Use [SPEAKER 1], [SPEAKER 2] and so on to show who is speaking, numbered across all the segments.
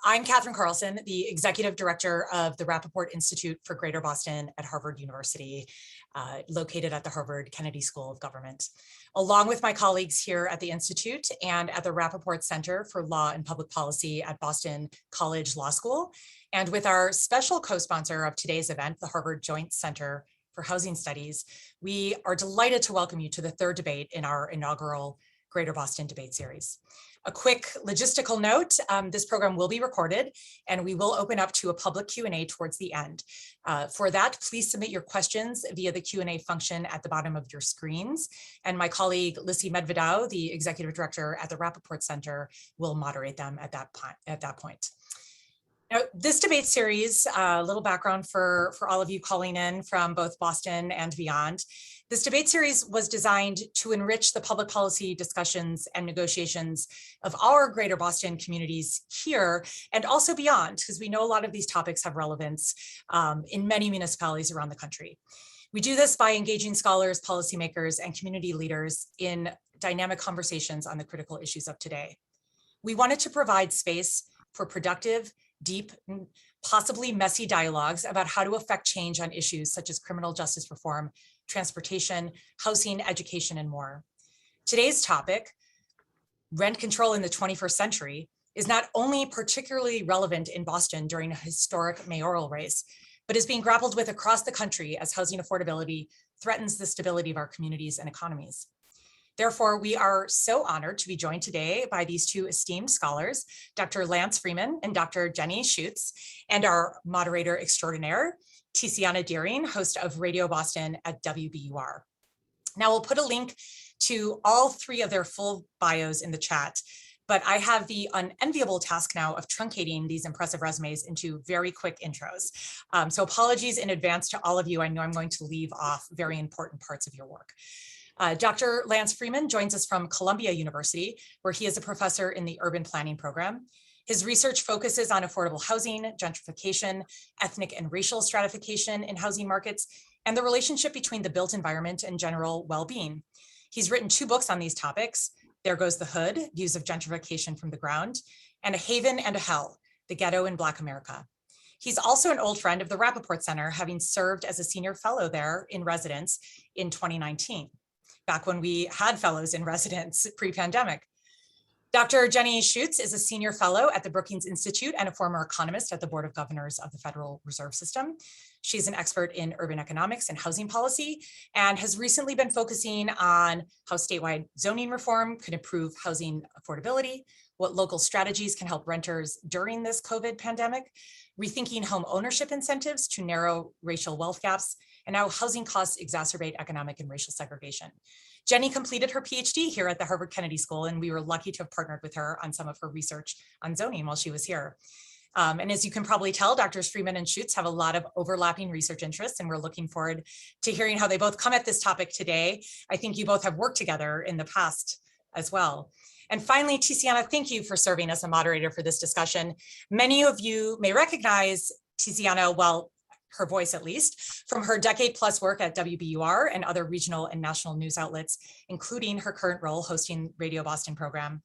[SPEAKER 1] I'm Catherine Carlson, the Executive Director of the Rappaport Institute for Greater Boston at Harvard University, located at the Harvard Kennedy School of Government. Along with my colleagues here at the Institute and at the Rappaport Center for Law and Public Policy at Boston College Law School, and with our special co-sponsor of today's event, the Harvard Joint Center for Housing Studies, we are delighted to welcome you to the third debate in our inaugural Greater Boston Debate Series. A quick logistical note, this program will be recorded and we will open up to a public Q&A towards the end. For that, please submit your questions via the Q&A function at the bottom of your screens. And my colleague, Lissy Medvedow, the Executive Director at the Rappaport Center, will moderate them at that point. Now, this debate series, a little background for all of you calling in from both Boston and beyond. This debate series was designed to enrich the public policy discussions and negotiations of our Greater Boston communities here and also beyond, because we know a lot of these topics have relevance in many municipalities around the country. We do this by engaging scholars, policymakers, and community leaders in dynamic conversations on the critical issues of today. We wanted to provide space for productive, deep, possibly messy dialogues about how to affect change on issues such as criminal justice reform, transportation, housing, education, and more. Today's topic, rent control in the 21st century, is not only particularly relevant in Boston during a historic mayoral race, but is being grappled with across the country as housing affordability threatens the stability of our communities and economies. Therefore, we are so honored to be joined today by these two esteemed scholars, Dr. Lance Freeman and Dr. Jenny Schuetz, and our moderator extraordinaire, Tiziana Deering, host of Radio Boston at WBUR. Now, we'll put a link to all three of their full bios in the chat, but I have the unenviable task now of truncating these impressive resumes into very quick intros. So apologies in advance to all of you. I know I'm going to leave off very important parts of your work. Dr. Lance Freeman joins us from Columbia University, where he is a professor in the urban planning program. His research focuses on affordable housing, gentrification, ethnic and racial stratification in housing markets, and the relationship between the built environment and general well-being. He's written 2 books on these topics, There Goes the Hood, Views of Gentrification from the Ground, and A Haven and a Hell, The Ghetto in Black America. He's also an old friend of the Rappaport Center, having served as a senior fellow there in residence in 2019, back when we had fellows in residence pre-pandemic. Dr. Jenny Schuetz is a senior fellow at the Brookings Institute and a former economist at the Board of Governors of the Federal Reserve System. She's an expert in urban economics and housing policy and has recently been focusing on how statewide zoning reform could improve housing affordability, what local strategies can help renters during this COVID pandemic, rethinking home ownership incentives to narrow racial wealth gaps, and how housing costs exacerbate economic and racial segregation. Jenny completed her PhD here at the Harvard Kennedy School, and we were lucky to have partnered with her on some of her research on zoning while she was here. And as you can probably tell, Drs. Freeman and Schuetz have a lot of overlapping research interests, and we're looking forward to hearing how they both come at this topic today. I think you both have worked together in the past as well. And finally, Tiziana, thank you for serving as a moderator for this discussion. Many of you may recognize Tiziana, well, her voice at least, from her decade-plus work at WBUR and other regional and national news outlets, including her current role hosting Radio Boston program.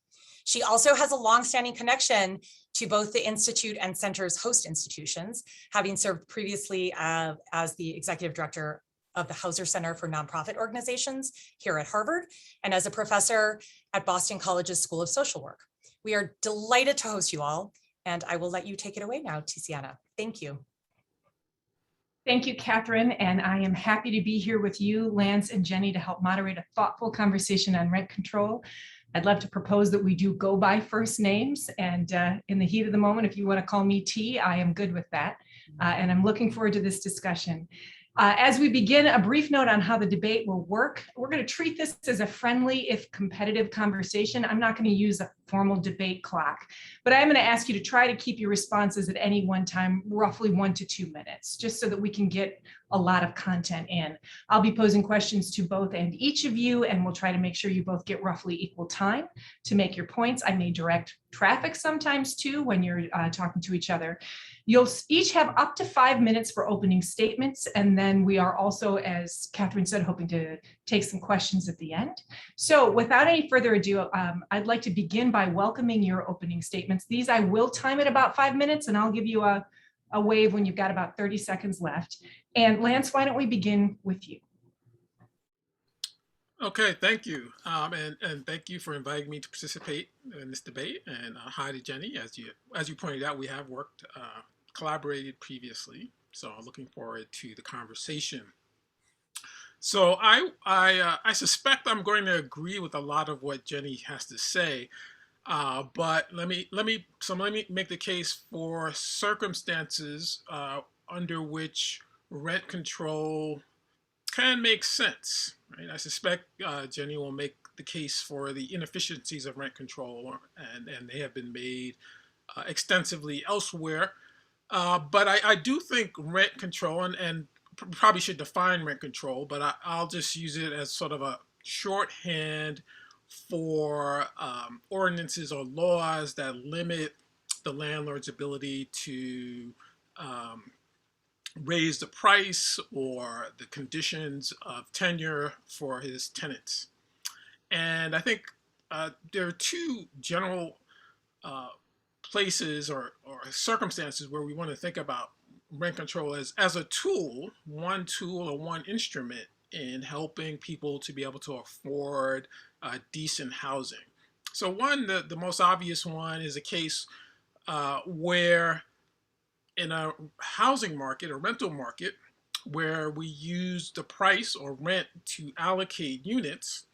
[SPEAKER 1] She also has a longstanding connection to both the Institute and Center's host institutions, having served previously as the Executive Director of the Hauser Center for Nonprofit Organizations here at Harvard, and as a professor at Boston College's School of Social Work. We are delighted to host you all, and I will let you take it away now, Tiziana. Thank you.
[SPEAKER 2] Thank you, Catherine, and I am happy to be here with you, Lance and Jenny, to help moderate a thoughtful conversation on rent control. I'd love to propose that we do go by first names, and in the heat of the moment, if you want to call me T, I am good with that, and I'm looking forward to this discussion. As we begin, a brief note on how the debate will work. We're going to treat this as a friendly, if competitive, conversation. I'm not going to use a formal debate clock, but I'm going to ask you to try to keep your responses at any one time, roughly 1 to 2 minutes, just so that we can get a lot of content in. I'll be posing questions to both and each of you, and we'll try to make sure you both get roughly equal time to make your points. I may direct traffic sometimes too when you're talking to each other. You'll each have up to 5 minutes for opening statements, and then we are also, as Catherine said, hoping to take some questions at the end. So without any further ado, I'd like to begin by welcoming your opening statements. These I will time at about 5 minutes, and I'll give you a wave when you've got about 30 seconds left. And Lance, why don't we begin with you?
[SPEAKER 3] Okay, thank you. And thank you for inviting me to participate in this debate. And hi to Jenny. As you pointed out, we have worked, collaborated previously. So I'm looking forward to the conversation. So I suspect I'm going to agree with a lot of what Jenny has to say. But let me make the case for circumstances under which rent control can make sense, right? I suspect Jenny will make the case for the inefficiencies of rent control, and they have been made extensively elsewhere. But I do think rent control, and probably should define rent control, but I'll just use it as sort of a shorthand for ordinances or laws that limit the landlord's ability to raise the price or the conditions of tenure for his tenants. And I think there are two general places or circumstances where we want to think about rent control as a tool, one tool or one instrument in helping people to be able to afford decent housing. So one, the most obvious one is a case where in a housing market, a rental market, where we use the price or rent to allocate units,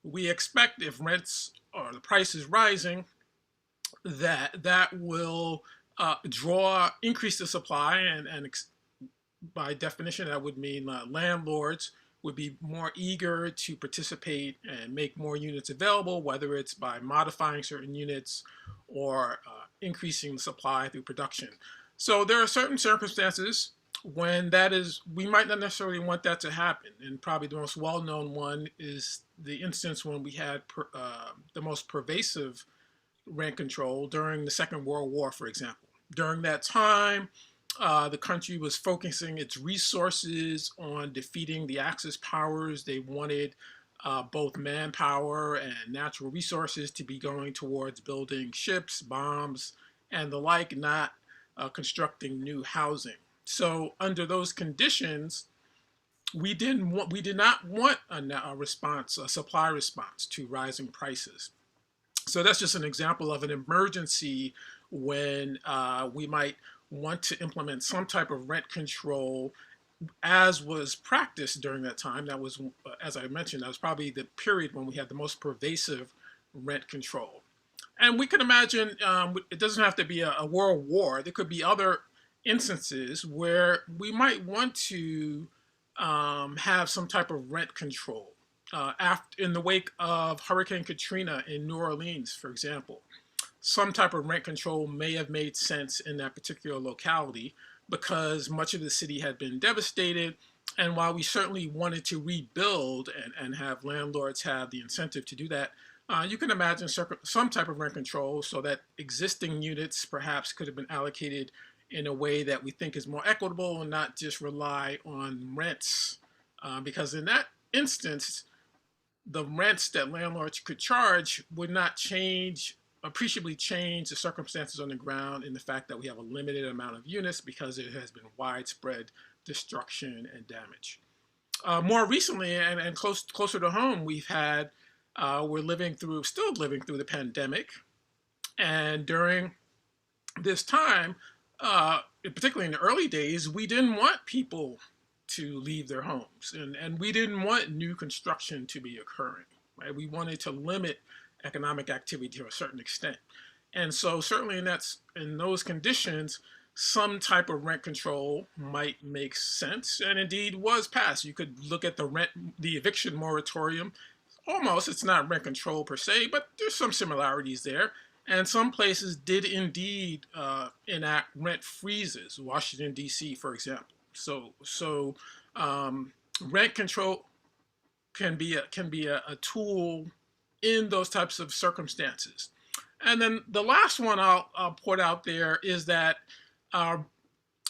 [SPEAKER 3] we expect if rents or the price is rising, that will increase the supply, and by definition, that would mean landlords would be more eager to participate and make more units available, whether it's by modifying certain units or increasing the supply through production. So there are certain circumstances when we might not necessarily want that to happen. And probably the most well-known one is the instance when we had the most pervasive rent control during the Second World War, for example. During that time, the country was focusing its resources on defeating the Axis powers. They wanted both manpower and natural resources to be going towards building ships, bombs, and the like, not constructing new housing. So under those conditions, we did not want a supply response to rising prices. So that's just an example of an emergency when we might want to implement some type of rent control, as was practiced during that time. That was, as I mentioned, that was probably the period when we had the most pervasive rent control. And we can imagine it doesn't have to be a world war. There could be other instances where we might want to have some type of rent control. In the wake of Hurricane Katrina in New Orleans, for example, some type of rent control may have made sense in that particular locality because much of the city had been devastated. And while we certainly wanted to rebuild and have landlords have the incentive to do that, you can imagine some type of rent control so that existing units perhaps could have been allocated in a way that we think is more equitable and not just rely on rents. Because in that instance, the rents that landlords could charge would not appreciably change the circumstances on the ground, in the fact that we have a limited amount of units because there has been widespread destruction and damage. More recently, and closer to home, we're still living through the pandemic. And during this time, particularly in the early days, we didn't want people to leave their homes, and we didn't want new construction to be occurring, right? We wanted to limit economic activity to a certain extent. And so certainly in those conditions, some type of rent control might make sense, and indeed was passed. You could look at the eviction moratorium. It's not rent control per se, but there's some similarities there. And some places did indeed enact rent freezes, Washington, D.C., for example. So rent control can be a tool in those types of circumstances. And then the last one I'll put out there is that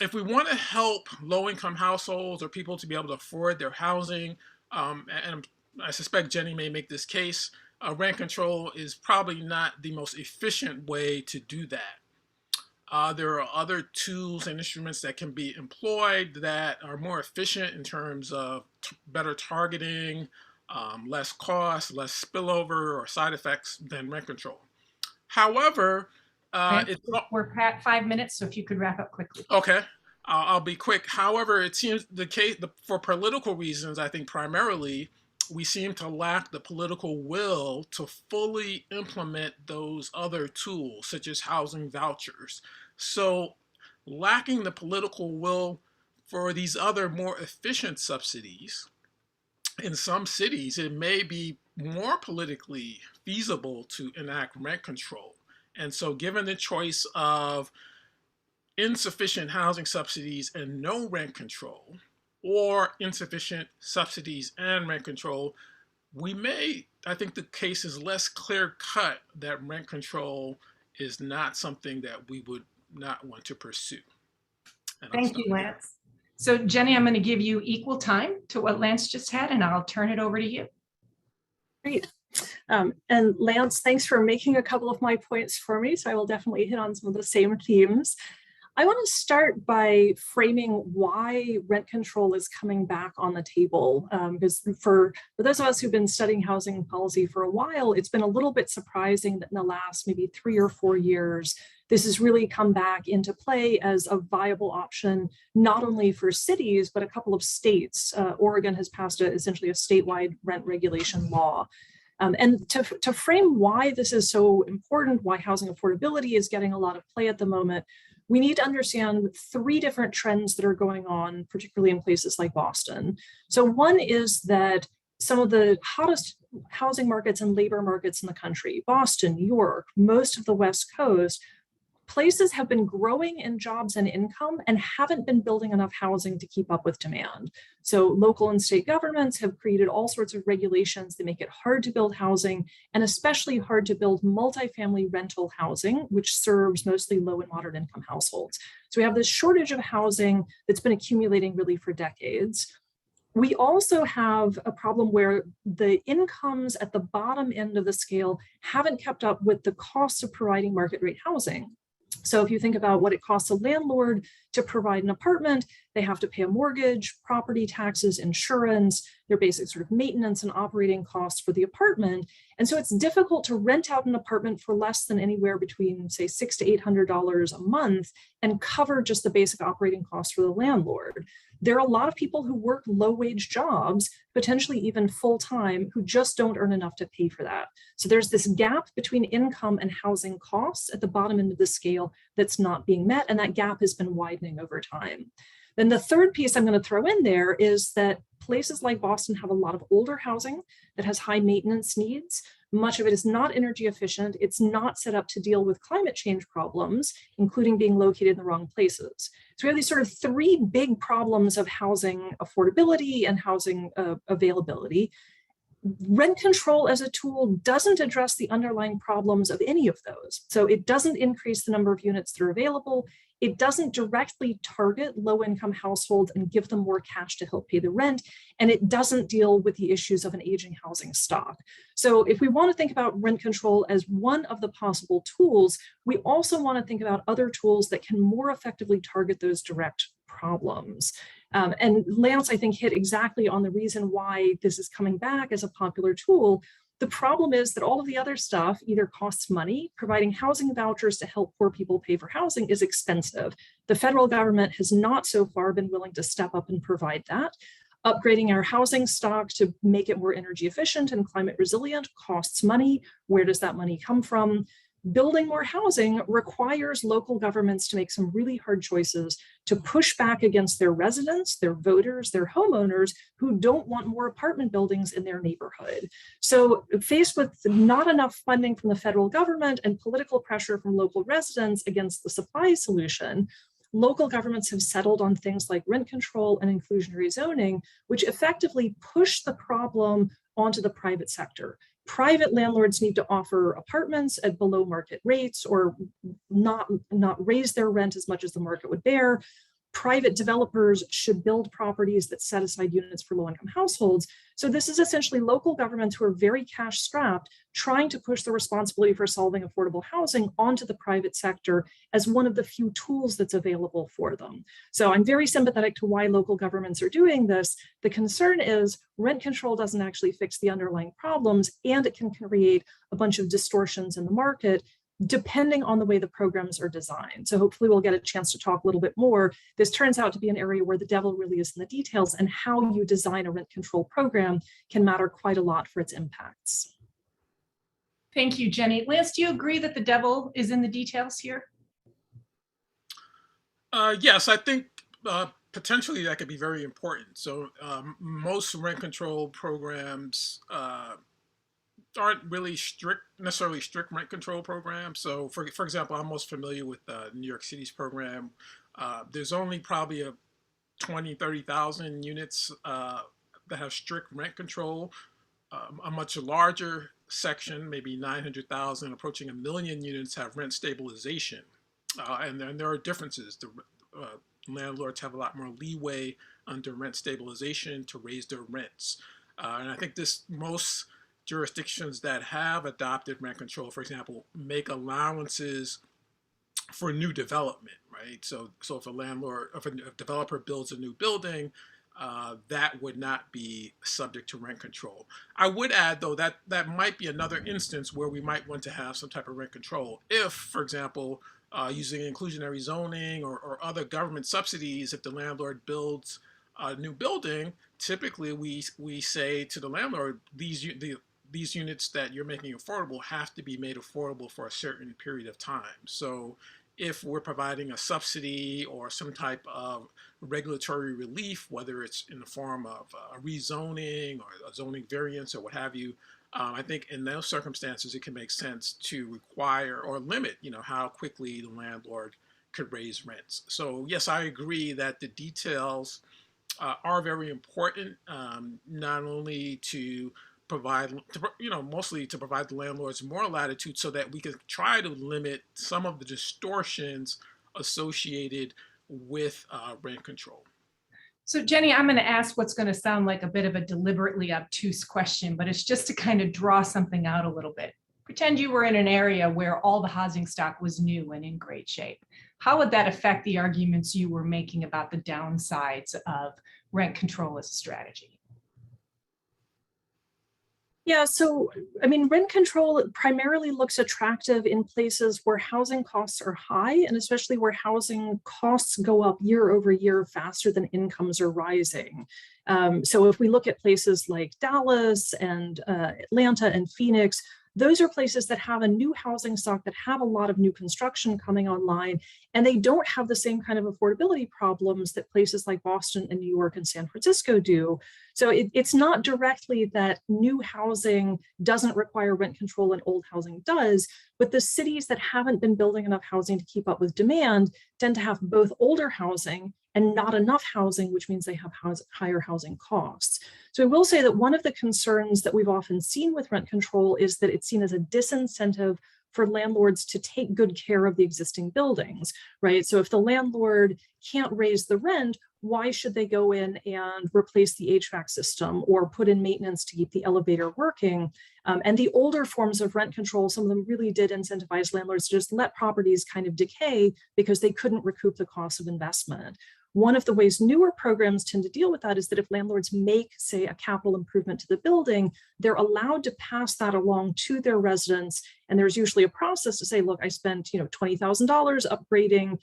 [SPEAKER 3] if we want to help low-income households or people to be able to afford their housing, and I suspect Jenny may make this case, rent control is probably not the most efficient way to do that. There are other tools and instruments that can be employed that are more efficient in terms of better targeting, less cost, less spillover or side effects than rent control. However,
[SPEAKER 2] we're at 5 minutes, so if you could wrap up quickly.
[SPEAKER 3] Okay, I'll be quick. However, it seems for political reasons, I think primarily, we seem to lack the political will to fully implement those other tools, such as housing vouchers. So, lacking the political will for these other more efficient subsidies, in some cities, it may be more politically feasible to enact rent control. And so, given the choice of insufficient housing subsidies and no rent control, or insufficient subsidies and rent control, I think the case is less clear cut that rent control is not something that we would not want to pursue.
[SPEAKER 2] Thank you, Lance. So Jenny, I'm going to give you equal time to what Lance just had, and I'll turn it over to you.
[SPEAKER 4] Great. And Lance, thanks for making a couple of my points for me. So I will definitely hit on some of the same themes. I want to start by framing why rent control is coming back on the table. Because for those of us who've been studying housing policy for a while, it's been a little bit surprising that in the last maybe 3 or 4 years, this has really come back into play as a viable option, not only for cities, but a couple of states. Oregon has passed essentially a statewide rent regulation law. And to frame why this is so important, why housing affordability is getting a lot of play at the moment, we need to understand 3 different trends that are going on, particularly in places like Boston. So one is that some of the hottest housing markets and labor markets in the country, Boston, New York, most of the West Coast, places have been growing in jobs and income and haven't been building enough housing to keep up with demand. So local and state governments have created all sorts of regulations that make it hard to build housing, and especially hard to build multifamily rental housing, which serves mostly low and moderate income households. So we have this shortage of housing that's been accumulating really for decades. We also have a problem where the incomes at the bottom end of the scale haven't kept up with the costs of providing market rate housing. So if you think about what it costs a landlord to provide an apartment, they have to pay a mortgage, property taxes, insurance, their basic sort of maintenance and operating costs for the apartment. And so it's difficult to rent out an apartment for less than anywhere between, say, $600 to $800 a month and cover just the basic operating costs for the landlord. There are a lot of people who work low-wage jobs, potentially even full-time, who just don't earn enough to pay for that. So there's this gap between income and housing costs at the bottom end of the scale that's not being met, and that gap has been widening over time. Then the third piece I'm going to throw in there is that places like Boston have a lot of older housing that has high maintenance needs. Much of it is not energy efficient. It's not set up to deal with climate change problems, including being located in the wrong places. So we have these sort of 3 big problems of housing affordability and housing availability. Rent control as a tool doesn't address the underlying problems of any of those. So it doesn't increase the number of units that are available. It doesn't directly target low-income households and give them more cash to help pay the rent. And it doesn't deal with the issues of an aging housing stock. So if we want to think about rent control as one of the possible tools, we also want to think about other tools that can more effectively target those direct problems. And Lance, I think, hit exactly on the reason why this is coming back as a popular tool. The problem is that all of the other stuff either costs money. Providing housing vouchers to help poor people pay for housing is expensive. The federal government has not so far been willing to step up and provide that. Upgrading our housing stock to make it more energy efficient and climate resilient costs money. Where does that money come from? Building more housing requires local governments to make some really hard choices to push back against their residents, their voters, their homeowners who don't want more apartment buildings in their neighborhood. So faced with not enough funding from the federal government and political pressure from local residents against the supply solution, local governments have settled on things like rent control and inclusionary zoning, which effectively push the problem onto the private sector. Private landlords need to offer apartments at below market rates or not raise their rent as much as the market would bear. private developers should build properties that set aside units for low-income households. So this is essentially local governments who are very cash-strapped, trying to push the responsibility for solving affordable housing onto the private sector as one of the few tools that's available for them. So I'm very sympathetic to why local governments are doing this. The concern is rent control doesn't actually fix the underlying problems, and it can create a bunch of distortions in the market depending on the way the programs are designed. So hopefully we'll get a chance to talk a little bit more. This turns out to be an area where the devil really is in the details, and how you design a rent control program can matter quite a lot for its impacts.
[SPEAKER 2] Thank you, Jenny. Lance, do you agree that the devil is in the details here?
[SPEAKER 3] Yes, I think potentially that could be very important. So most rent control programs aren't really necessarily strict rent control programs. So for example, I'm most familiar with New York City's program. There's only probably 30,000 units that have strict rent control. A much larger section, maybe 900,000, approaching 1 million units, have rent stabilization. And then there are differences. The landlords have a lot more leeway under rent stabilization to raise their rents. And I think most jurisdictions that have adopted rent control, for example, make allowances for new development, right? So if a developer builds a new building, that would not be subject to rent control. I would add, though, that might be another instance where we might want to have some type of rent control. If, for example, using inclusionary zoning or other government subsidies, if the landlord builds a new building, typically we say to the landlord, these units that you're making affordable have to be made affordable for a certain period of time. So if we're providing a subsidy or some type of regulatory relief, whether it's in the form of a rezoning or a zoning variance or what have you, I think in those circumstances, it can make sense to require or limit, how quickly the landlord could raise rents. So yes, I agree that the details are very important, not only to provide, mostly to provide the landlords more latitude so that we can try to limit some of the distortions associated with rent control.
[SPEAKER 2] So Jenny, I'm going to ask what's going to sound like a bit of a deliberately obtuse question, but it's just to kind of draw something out a little bit. Pretend you were in an area where all the housing stock was new and in great shape. How would that affect the arguments you were making about the downsides of rent control as a strategy?
[SPEAKER 4] Yeah, so rent control primarily looks attractive in places where housing costs are high, and especially where housing costs go up year over year faster than incomes are rising. So if we look at places like Dallas and Atlanta and Phoenix, those are places that have a new housing stock, that have a lot of new construction coming online, and they don't have the same kind of affordability problems that places like Boston and New York and San Francisco do. So it's not directly that new housing doesn't require rent control and old housing does, but the cities that haven't been building enough housing to keep up with demand tend to have both older housing and not enough housing, which means they have higher housing costs. So I will say that one of the concerns that we've often seen with rent control is that it's seen as a disincentive for landlords to take good care of the existing buildings, right? So if the landlord can't raise the rent, why should they go in and replace the HVAC system or put in maintenance to keep the elevator working? And the older forms of rent control, some of them really did incentivize landlords to just let properties kind of decay because they couldn't recoup the cost of investment. One of the ways newer programs tend to deal with that is that if landlords make, say, a capital improvement to the building, they're allowed to pass that along to their residents. And there's usually a process to say, look, I spent $20,000 upgrading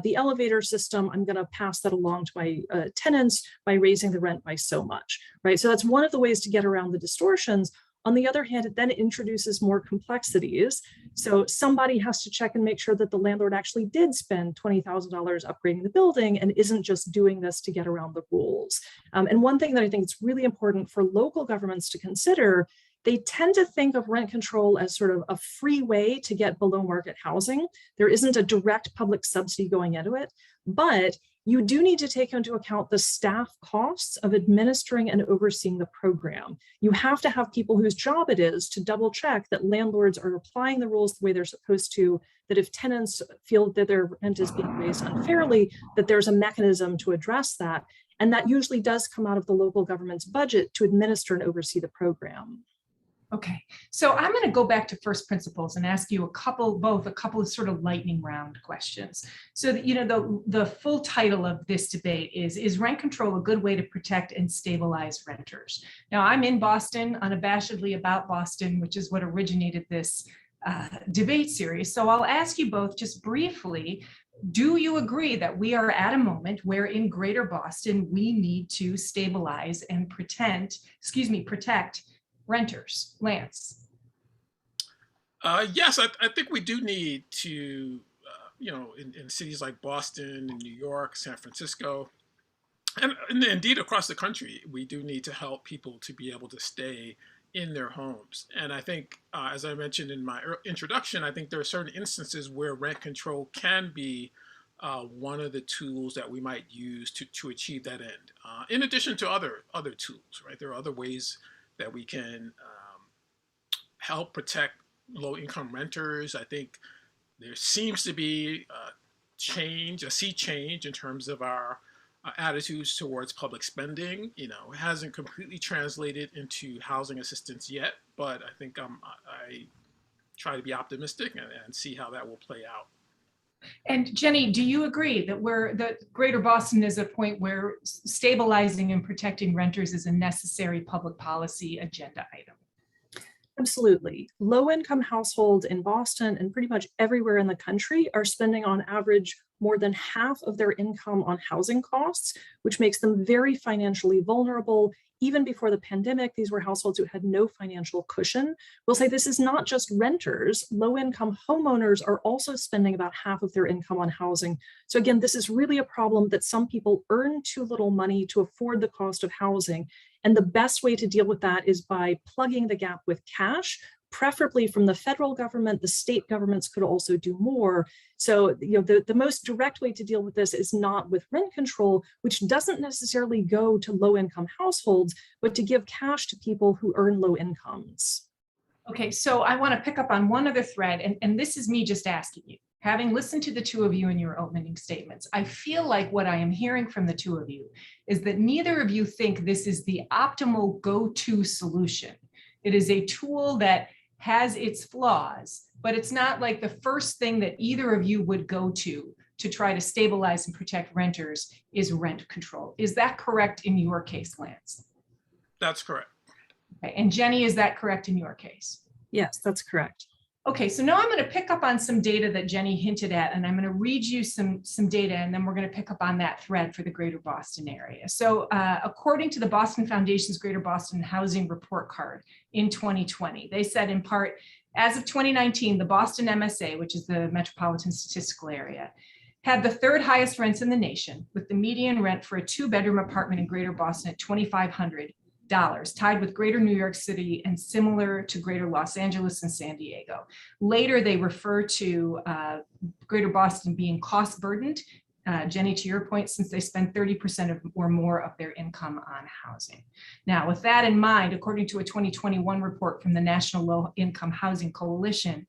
[SPEAKER 4] the elevator system. I'm going to pass that along to my tenants by raising the rent by so much, right? So that's one of the ways to get around the distortions. On the other hand, it then introduces more complexities. So somebody has to check and make sure that the landlord actually did spend $20,000 upgrading the building and isn't just doing this to get around the rules. And one thing that I think is really important for local governments to consider they tend to think of rent control as sort of a free way to get below market housing. There isn't a direct public subsidy going into it, but you do need to take into account the staff costs of administering and overseeing the program. You have to have people whose job it is to double check that landlords are applying the rules the way they're supposed to, that if tenants feel that their rent is being raised unfairly, that there's a mechanism to address that. And that usually does come out of the local government's budget to administer and oversee the program.
[SPEAKER 2] Okay, so I'm going to go back to first principles and ask you a couple of sort of lightning round questions. So that, you know, the full title of this debate is rent control a good way to protect and stabilize renters? Now, I'm in Boston, unabashedly about Boston, which is what originated this debate series. So I'll ask you both just briefly, do you agree that we are at a moment where in Greater Boston, we need to stabilize and protect renters? Lance?
[SPEAKER 3] Yes, I think we do need to, you know, in cities like Boston and New York, San Francisco, and indeed across the country, we do need to help people to be able to stay in their homes. And I think, as I mentioned in my introduction, I think there are certain instances where rent control can be one of the tools that we might use to achieve that end. In addition to other tools, right? There are other ways that we can help protect low-income renters. I think there seems to be a sea change in terms of our attitudes towards public spending. You know, it hasn't completely translated into housing assistance yet, but I think I try to be optimistic and see how that will play out.
[SPEAKER 2] And Jenny, do you agree that Greater Boston is a point where stabilizing and protecting renters is a necessary public policy agenda item?
[SPEAKER 4] Absolutely. Low-income households in Boston and pretty much everywhere in the country are spending on average more than half of their income on housing costs, which makes them very financially vulnerable. Even before the pandemic, these were households who had no financial cushion. We'll say this is not just renters. Low-income homeowners are also spending about half of their income on housing. So again, this is really a problem that some people earn too little money to afford the cost of housing. And the best way to deal with that is by plugging the gap with cash, preferably from the federal government. The state governments could also do more. So, you know, the most direct way to deal with this is not with rent control, which doesn't necessarily go to low-income households, but to give cash to people who earn low incomes.
[SPEAKER 2] Okay, so I want to pick up on one other thread, and this is me just asking you. Having listened to the two of you in your opening statements, I feel like what I am hearing from the two of you is that neither of you think this is the optimal go-to solution. It is a tool that has its flaws, but it's not like the first thing that either of you would go to try to stabilize and protect renters is rent control. Is that correct in your case, Lance?
[SPEAKER 3] That's correct.
[SPEAKER 2] Okay. And Jenny, is that correct in your case?
[SPEAKER 4] Yes, that's correct.
[SPEAKER 2] Okay, so now I'm going to pick up on some data that Jenny hinted at, and I'm going to read you some data, and then we're going to pick up on that thread for the Greater Boston area. So according to the Boston Foundation's Greater Boston Housing Report Card in 2020, they said in part, as of 2019, the Boston MSA, which is the Metropolitan Statistical Area, had the third highest rents in the nation, with the median rent for a two-bedroom apartment in Greater Boston at $2,500, tied with Greater New York City and similar to Greater Los Angeles and San Diego. Later, they refer to Greater Boston being cost burdened. Jenny, to your point, since they spend 30% or more of their income on housing. Now, with that in mind, according to a 2021 report from the National Low Income Housing Coalition,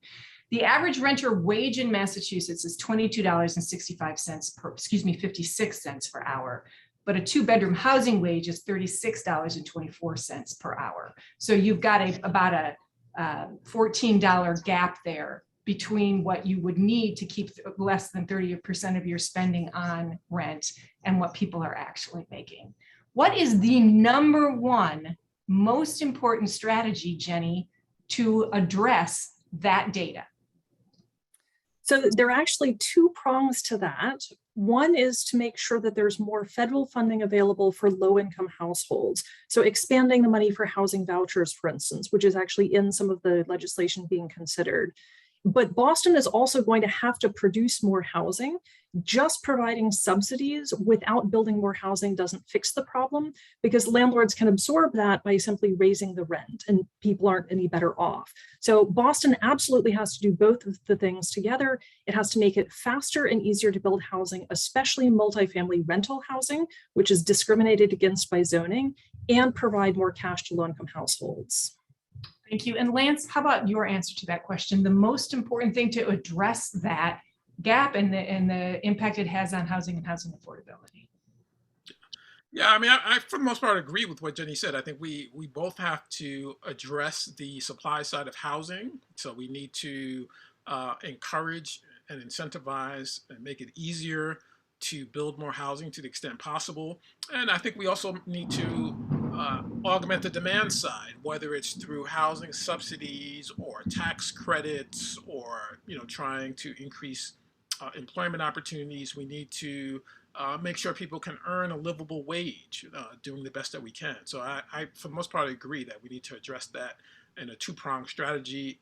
[SPEAKER 2] the average renter wage in Massachusetts is $22.65 56 cents per hour. But a two-bedroom housing wage is $36.24 per hour. So you've got about a $14 gap there between what you would need to keep less than 30% of your spending on rent and what people are actually making. What is the number one most important strategy, Jenny, to address that data?
[SPEAKER 4] So there are actually two prongs to that. One is to make sure that there's more federal funding available for low-income households. So expanding the money for housing vouchers, for instance, which is actually in some of the legislation being considered. But Boston is also going to have to produce more housing. Just providing subsidies without building more housing doesn't fix the problem, because landlords can absorb that by simply raising the rent, and people aren't any better off. So Boston absolutely has to do both of the things together. It has to make it faster and easier to build housing, especially multifamily rental housing, which is discriminated against by zoning, and provide more cash to low-income households.
[SPEAKER 2] Thank you. And Lance, how about your answer to that question? The most important thing to address that gap and the impact it has on housing and housing affordability.
[SPEAKER 3] Yeah, I mean, I for the most part agree with what Jenny said. I think we both have to address the supply side of housing. So we need to encourage and incentivize and make it easier to build more housing to the extent possible. And I think we also need to augment the demand side, whether it's through housing subsidies or tax credits, or trying to increase employment opportunities. We need to make sure people can earn a livable wage, doing the best that we can. So I, for the most part, agree that we need to address that in a two-pronged strategy.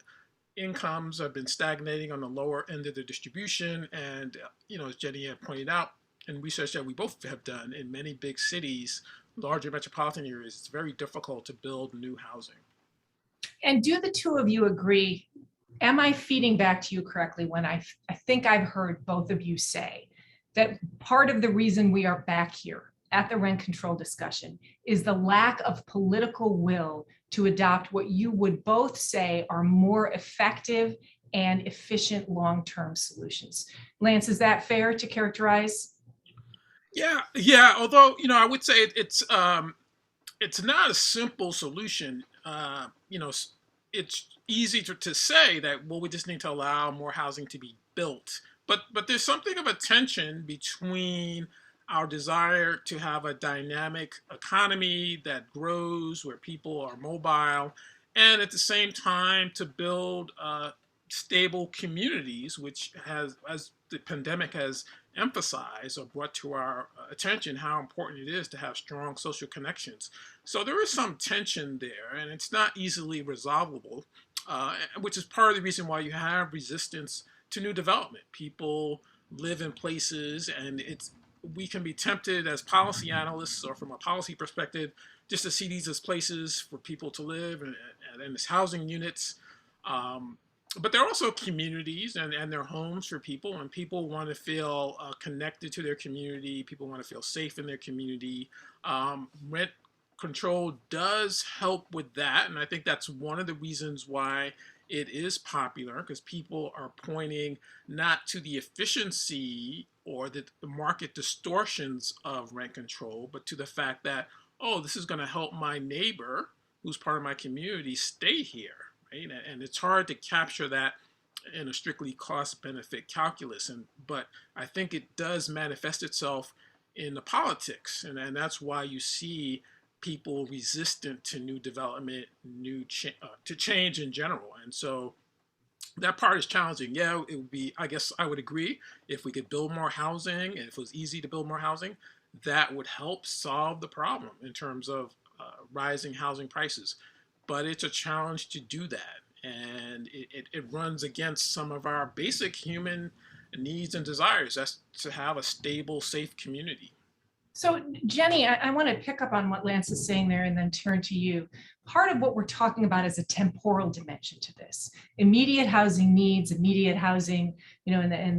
[SPEAKER 3] Incomes have been stagnating on the lower end of the distribution, and as Jenny had pointed out, in research that we both have done, in many big cities, larger metropolitan areas, it's very difficult to build new housing.
[SPEAKER 2] And do the two of you agree? Am I feeding back to you correctly when I think I've heard both of you say that part of the reason we are back here at the rent control discussion is the lack of political will to adopt what you would both say are more effective and efficient long-term solutions? Lance, is that fair to characterize?
[SPEAKER 3] Yeah. Although I would say it's not a simple solution. It's easy to say that, well, we just need to allow more housing to be built. But there's something of a tension between our desire to have a dynamic economy that grows, where people are mobile, and at the same time to build stable communities, which has, as the pandemic has emphasized or brought to our attention, how important it is to have strong social connections. So there is some tension there, and it's not easily resolvable, which is part of the reason why you have resistance to new development. People live in places, and we can be tempted as policy analysts or from a policy perspective just to see these as places for people to live and as housing units. But they're also communities and they're homes for people, and people want to feel connected to their community. People want to feel safe in their community. Rent control does help with that, and I think that's one of the reasons why it is popular, because people are pointing not to the efficiency or the market distortions of rent control, but to the fact that, oh, this is going to help my neighbor who's part of my community stay here. Right? And it's hard to capture that in a strictly cost-benefit calculus. But I think it does manifest itself in the politics. And that's why you see people resistant to new development, to change in general. And so that part is challenging. Yeah, it would be, I guess I would agree, if we could build more housing, and if it was easy to build more housing, that would help solve the problem in terms of rising housing prices. But it's a challenge to do that. And it runs against some of our basic human needs and desires. That's to have a stable, safe community.
[SPEAKER 2] So Jenny, I want to pick up on what Lance is saying there and then turn to you. Part of what we're talking about is a temporal dimension to this. Immediate housing needs, immediate housing, in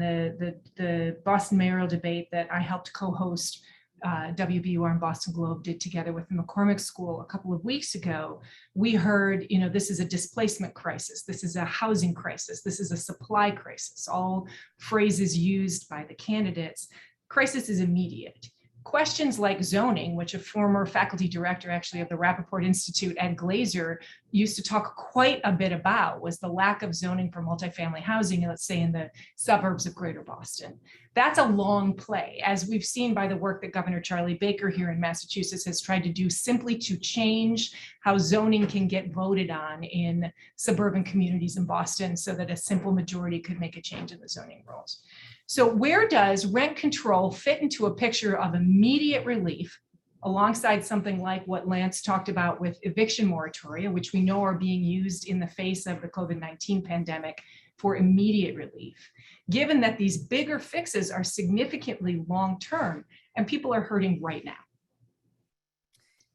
[SPEAKER 2] the Boston mayoral debate that I helped co-host, WBUR and Boston Globe did together with the McCormick School a couple of weeks ago, we heard, this is a displacement crisis, this is a housing crisis, this is a supply crisis, all phrases used by the candidates. Crisis is immediate. Questions like zoning, which a former faculty director actually of the Rappaport Institute, Ed Glazer, used to talk quite a bit about, was the lack of zoning for multifamily housing, let's say in the suburbs of Greater Boston. That's a long play, as we've seen by the work that Governor Charlie Baker here in Massachusetts has tried to do, simply to change how zoning can get voted on in suburban communities in Boston so that a simple majority could make a change in the zoning rules. So where does rent control fit into a picture of immediate relief alongside something like what Lance talked about with eviction moratoria, which we know are being used in the face of the COVID-19 pandemic for immediate relief, given that these bigger fixes are significantly long-term and people are hurting right now?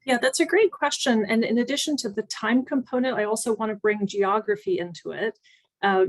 [SPEAKER 4] Yeah, that's a great question. And in addition to the time component, I also want to bring geography into it.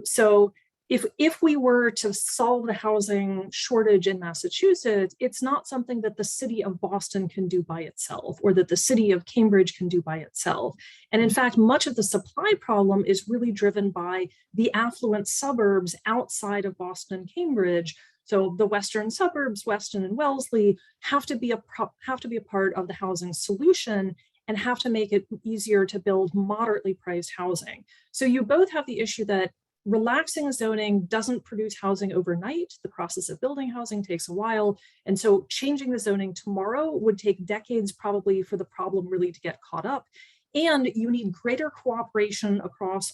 [SPEAKER 4] So if we were to solve the housing shortage in Massachusetts, it's not something that the city of Boston can do by itself, or that the city of Cambridge can do by itself. And in fact, much of the supply problem is really driven by the affluent suburbs outside of Boston and Cambridge. So the western suburbs, Weston and Wellesley, have to be a part of the housing solution and have to make it easier to build moderately priced housing. So you both have the issue that relaxing zoning doesn't produce housing overnight. The process of building housing takes a while. And so changing the zoning tomorrow would take decades probably for the problem really to get caught up. And you need greater cooperation across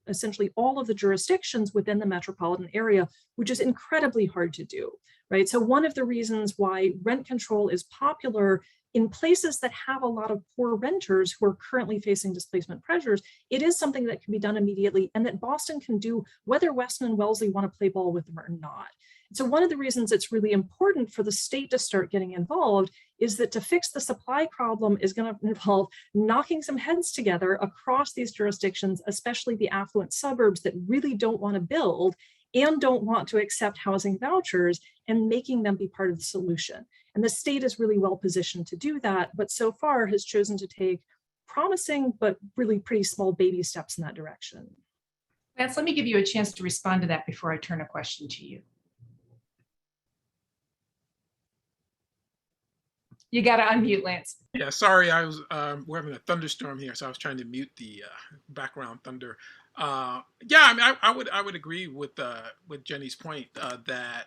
[SPEAKER 4] essentially all of the jurisdictions within the metropolitan area, which is incredibly hard to do, right? So one of the reasons why rent control is popular in places that have a lot of poor renters who are currently facing displacement pressures, it is something that can be done immediately and that Boston can do whether Weston and Wellesley want to play ball with them or not. So one of the reasons it's really important for the state to start getting involved is that to fix the supply problem is going to involve knocking some heads together across these jurisdictions, especially the affluent suburbs that really don't want to build and don't want to accept housing vouchers, and making them be part of the solution. And the state is really well positioned to do that, but so far has chosen to take promising but really pretty small baby steps in that direction.
[SPEAKER 2] Lance, let me give you a chance to respond to that before I turn a question to you. You got to unmute, Lance.
[SPEAKER 3] Yeah, sorry, I was we're having a thunderstorm here, so I was trying to mute the background thunder. Yeah, I mean, I would agree with Jenny's point that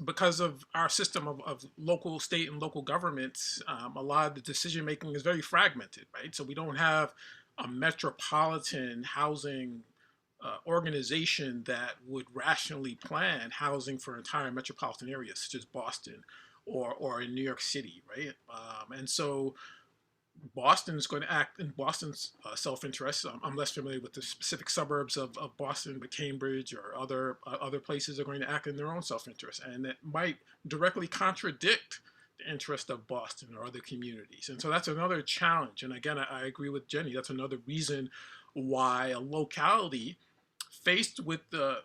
[SPEAKER 3] because of our system of local, state, and local governments, a lot of the decision making is very fragmented, right? So we don't have a metropolitan housing organization that would rationally plan housing for entire metropolitan areas, such as Boston or in New York City, right? And so Boston is going to act in Boston's self-interest. I'm less familiar with the specific suburbs of Boston, but Cambridge or other places are going to act in their own self-interest, and that might directly contradict the interest of Boston or other communities. And so that's another challenge. And again, I agree with Jenny. That's another reason why a locality faced with a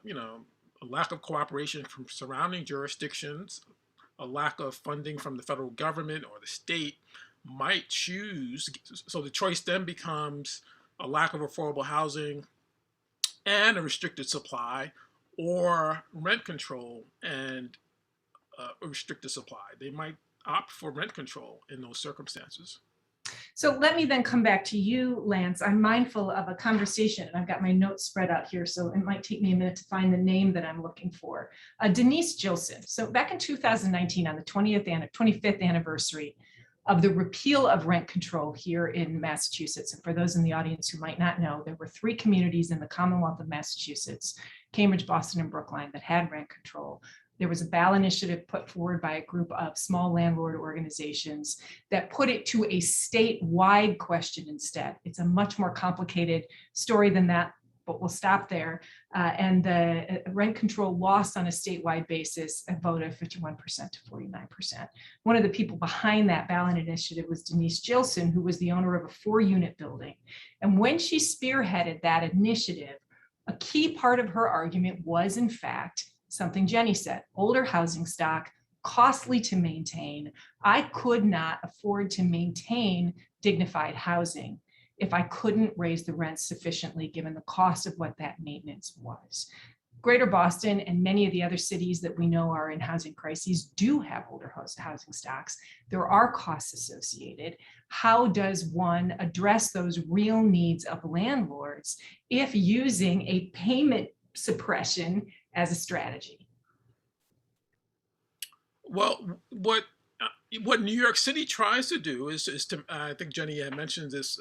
[SPEAKER 3] lack of cooperation from surrounding jurisdictions, a lack of funding from the federal government or the state, might choose. So the choice then becomes a lack of affordable housing and a restricted supply, or rent control and a restricted supply. They might opt for rent control in those circumstances.
[SPEAKER 2] So let me then come back to you, Lance. I'm mindful of a conversation, and I've got my notes spread out here, so it might take me a minute to find the name that I'm looking for. Denise Gilson. So back in 2019, on the 25th anniversary of the repeal of rent control here in Massachusetts, and for those in the audience who might not know, there were 3 communities in the Commonwealth of Massachusetts, Cambridge, Boston, and Brookline, that had rent control. There was a ballot initiative put forward by a group of small landlord organizations that put it to a statewide question instead. It's a much more complicated story than that, but we'll stop there. And the rent control lost on a statewide basis a vote of 51% to 49%. One of the people behind that ballot initiative was Denise Gilson, who was the owner of a 4-unit building. And when she spearheaded that initiative, a key part of her argument was, in fact, something Jenny said: older housing stock, costly to maintain. I could not afford to maintain dignified housing if I couldn't raise the rents sufficiently, given the cost of what that maintenance was. Greater Boston and many of the other cities that we know are in housing crises do have older housing stocks. There are costs associated. How does one address those real needs of landlords if using a payment suppression as a strategy?
[SPEAKER 3] Well, what New York City tries to do is to, I think Jenny had mentioned this,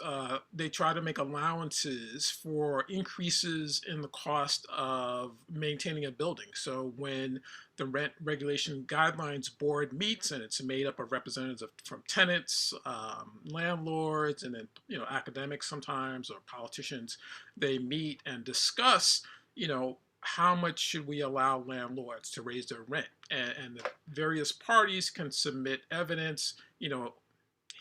[SPEAKER 3] they try to make allowances for increases in the cost of maintaining a building. So when the Rent Regulation Guidelines Board meets, and it's made up of representatives from tenants, landlords, and then academics sometimes, or politicians, they meet and discuss how much should we allow landlords to raise their rent? And the various parties can submit evidence,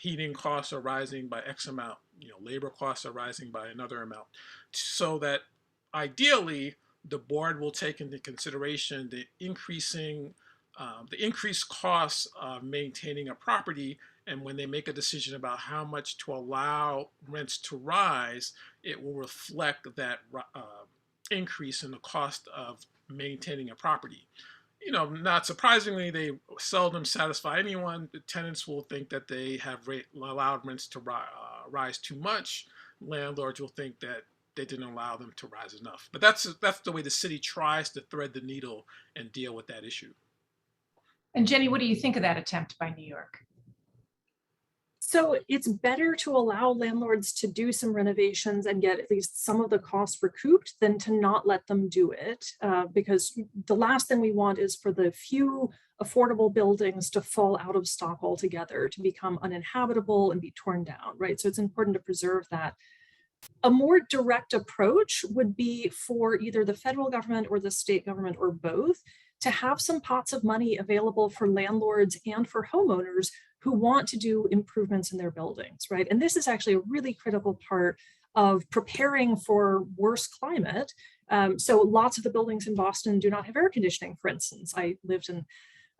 [SPEAKER 3] heating costs are rising by X amount, labor costs are rising by another amount, so that ideally the board will take into consideration the increased costs of maintaining a property. And when they make a decision about how much to allow rents to rise, it will reflect that increase in the cost of maintaining a property. Not surprisingly, they seldom satisfy anyone. The tenants will think that they have allowed rents to rise too much. Landlords will think that they didn't allow them to rise enough. But that's the way the city tries to thread the needle and deal with that issue.
[SPEAKER 2] And Jenny, what do you think of that attempt by New York?
[SPEAKER 4] So it's better to allow landlords to do some renovations and get at least some of the costs recouped than to not let them do it, because the last thing we want is for the few affordable buildings to fall out of stock altogether, to become uninhabitable and be torn down, right? So it's important to preserve that. A more direct approach would be for either the federal government or the state government or both to have some pots of money available for landlords and for homeowners who want to do improvements in their buildings, right? And this is actually a really critical part of preparing for worse climate. So lots of the buildings in Boston do not have air conditioning, for instance. I lived in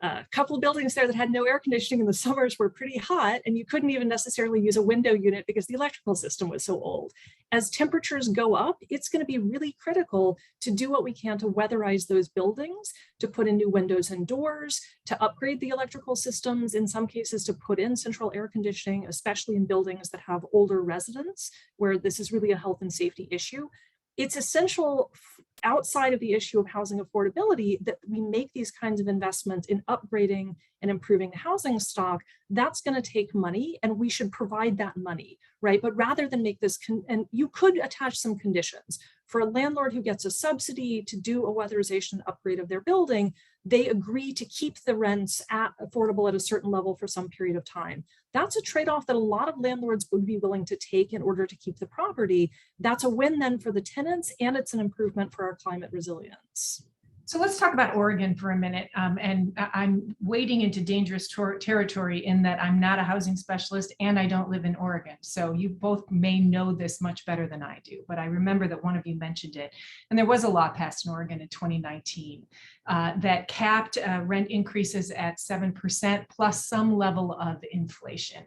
[SPEAKER 4] a couple of buildings there that had no air conditioning, and the summers were pretty hot, and you couldn't even necessarily use a window unit because the electrical system was so old. As temperatures go up, it's going to be really critical to do what we can to weatherize those buildings, to put in new windows and doors, to upgrade the electrical systems, in some cases to put in central air conditioning, especially in buildings that have older residents, where this is really a health and safety issue. It's essential outside of the issue of housing affordability that we make these kinds of investments in upgrading and improving the housing stock. That's going to take money, and we should provide that money, right? But rather than make this, and you could attach some conditions. For a landlord who gets a subsidy to do a weatherization upgrade of their building, they agree to keep the rents affordable at a certain level for some period of time. That's a trade-off that a lot of landlords would be willing to take in order to keep the property. That's a win then for the tenants, and it's an improvement for our climate resilience.
[SPEAKER 2] So let's talk about Oregon for a minute. And I'm wading into dangerous territory in that I'm not a housing specialist and I don't live in Oregon. So you both may know this much better than I do, but I remember that one of you mentioned it. And there was a law passed in Oregon in 2019 that capped rent increases at 7% plus some level of inflation.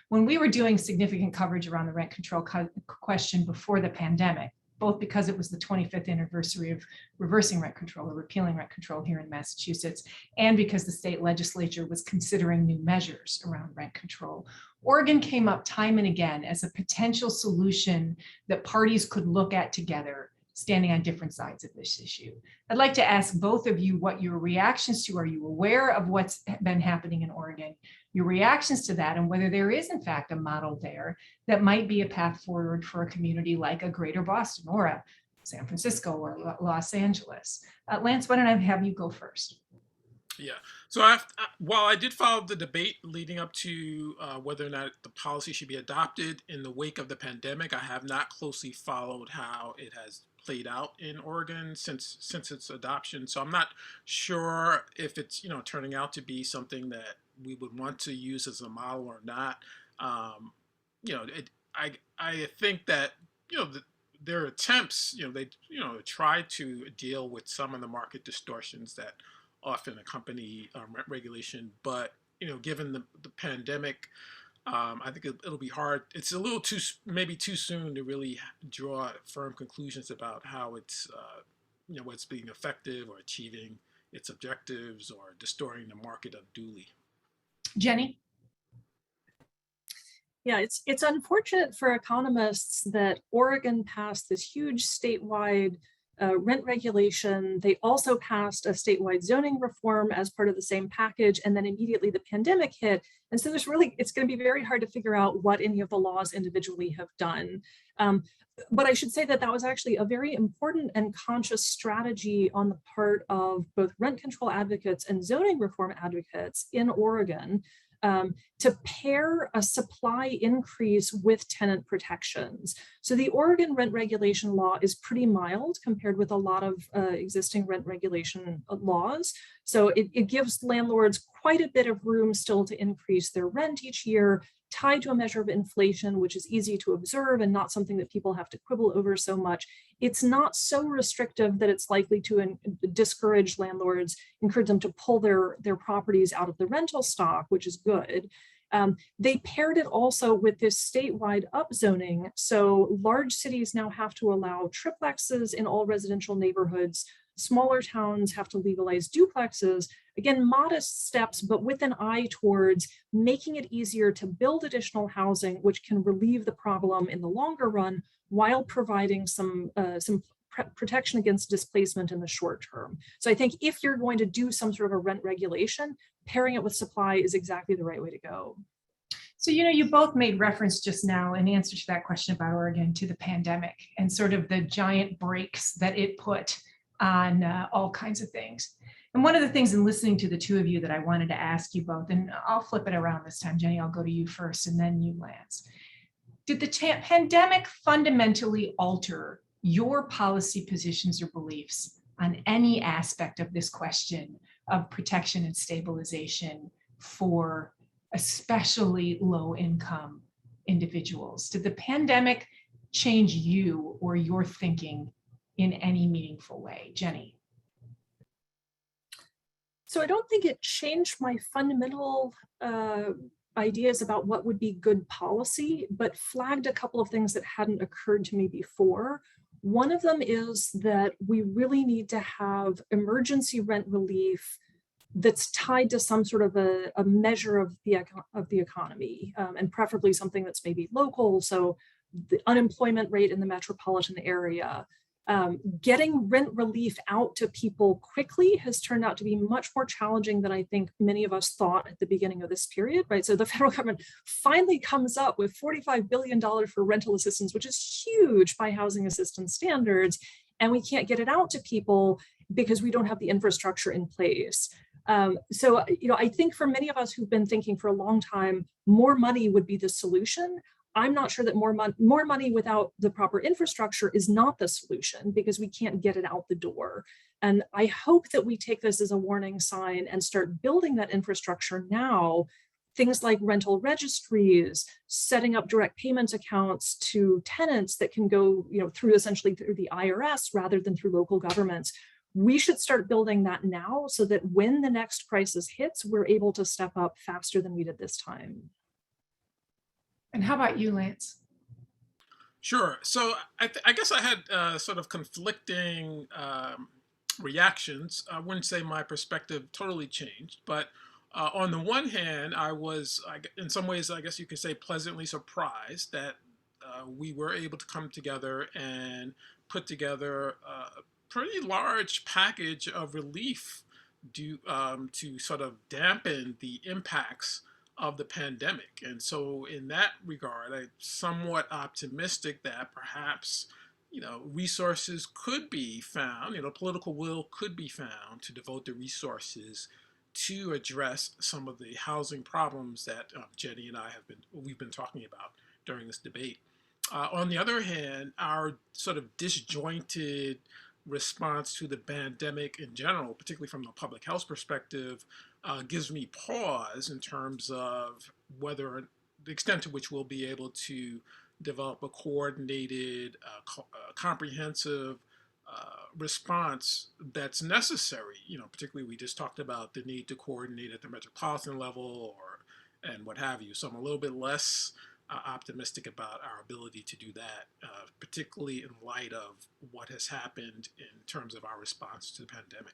[SPEAKER 2] When we were doing significant coverage around the rent control question before the pandemic, both because it was the 25th anniversary of reversing rent control or repealing rent control here in Massachusetts, and because the state legislature was considering new measures around rent control. Oregon came up time and again as a potential solution that parties could look at together, standing on different sides of this issue. I'd like to ask both of you what your reactions to, are you aware of what's been happening in Oregon, your reactions to that, and whether there is in fact a model there that might be a path forward for a community like a Greater Boston or a San Francisco or Los Angeles. Lance, why don't I have you go first?
[SPEAKER 3] Yeah, so while I did follow the debate leading up to whether or not the policy should be adopted in the wake of the pandemic, I have not closely followed how it has played out in Oregon since its adoption. So I'm not sure if it's turning out to be something that we would want to use as a model or not. I think that their attempts, they try to deal with some of the market distortions that often accompany rent regulation, but given the pandemic, I think it'll be hard. It's a little maybe too soon to really draw firm conclusions about how it's what's being effective or achieving its objectives or distorting the market unduly.
[SPEAKER 2] Jenny?
[SPEAKER 4] Yeah, it's unfortunate for economists that Oregon passed this huge statewide rent regulation. They also passed a statewide zoning reform as part of the same package, and then immediately the pandemic hit. And so it's going to be very hard to figure out what any of the laws individually have done. But I should say that was actually a very important and conscious strategy on the part of both rent control advocates and zoning reform advocates in Oregon. to pair a supply increase with tenant protections. So the Oregon rent regulation law is pretty mild compared with a lot of existing rent regulation laws. So it gives landlords quite a bit of room still to increase their rent each year, tied to a measure of inflation, which is easy to observe and not something that people have to quibble over so much. It's not so restrictive that it's likely to discourage landlords, encourage them to pull their properties out of the rental stock, which is good. They paired it also with this statewide upzoning. So large cities now have to allow triplexes in all residential neighborhoods. Smaller towns have to legalize duplexes. Again, modest steps, but with an eye towards making it easier to build additional housing, which can relieve the problem in the longer run, while providing some protection against displacement in the short term. So I think if you're going to do some sort of a rent regulation, pairing it with supply is exactly the right way to go.
[SPEAKER 2] So, you both made reference just now in answer to that question about Oregon to the pandemic and sort of the giant brakes that it put on all kinds of things. And one of the things in listening to the two of you that I wanted to ask you both, and I'll flip it around this time, Jenny, I'll go to you first and then you, Lance. Did the pandemic fundamentally alter your policy positions or beliefs on any aspect of this question of protection and stabilization for especially low-income individuals? Did the pandemic change you or your thinking in any meaningful way? Jenny.
[SPEAKER 4] So I don't think it changed my fundamental ideas about what would be good policy, but flagged a couple of things that hadn't occurred to me before. One of them is that we really need to have emergency rent relief that's tied to some sort of a measure of the economy, and preferably something that's maybe local. So the unemployment rate in the metropolitan area. Getting rent relief out to people quickly has turned out to be much more challenging than I think many of us thought at the beginning of this period, right? So the federal government finally comes up with $45 billion for rental assistance, which is huge by housing assistance standards, and we can't get it out to people because we don't have the infrastructure in place. So, I think for many of us who've been thinking for a long time, more money would be the solution. I'm not sure that more money without the proper infrastructure is not the solution, because we can't get it out the door. And I hope that we take this as a warning sign and start building that infrastructure now. Things like rental registries, setting up direct payment accounts to tenants that can go essentially through the IRS rather than through local governments. We should start building that now so that when the next crisis hits, we're able to step up faster than we did this time.
[SPEAKER 2] And how about you, Lance?
[SPEAKER 3] Sure. So I guess I had sort of conflicting reactions. I wouldn't say my perspective totally changed, but on the one hand, I was, in some ways, I guess you could say, pleasantly surprised that we were able to come together and put together a pretty large package of relief to sort of dampen the impacts of the pandemic. And so in that regard, I'm somewhat optimistic that perhaps, resources could be found, political will could be found to devote the resources to address some of the housing problems that Jenny and we've been talking about during this debate. On the other hand, our sort of disjointed response to the pandemic in general, particularly from the public health perspective, gives me pause in terms of whether the extent to which we'll be able to develop a coordinated, comprehensive response that's necessary. Particularly we just talked about the need to coordinate at the metropolitan level and what have you. So I'm a little bit less optimistic about our ability to do that, particularly in light of what has happened in terms of our response to the pandemic.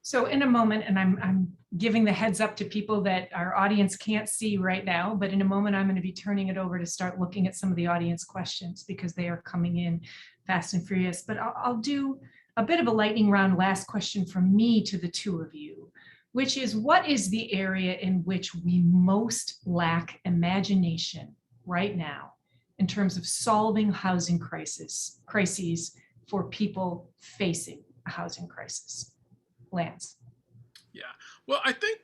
[SPEAKER 2] So in a moment, and I'm giving the heads up to people that our audience can't see right now, but in a moment, I'm going to be turning it over to start looking at some of the audience questions because they are coming in fast and furious. But I'll do a bit of a lightning round last question from me to the two of you, which is, what is the area in which we most lack imagination right now in terms of solving housing crises for people facing a housing crisis? Lance.
[SPEAKER 3] Yeah, well, I think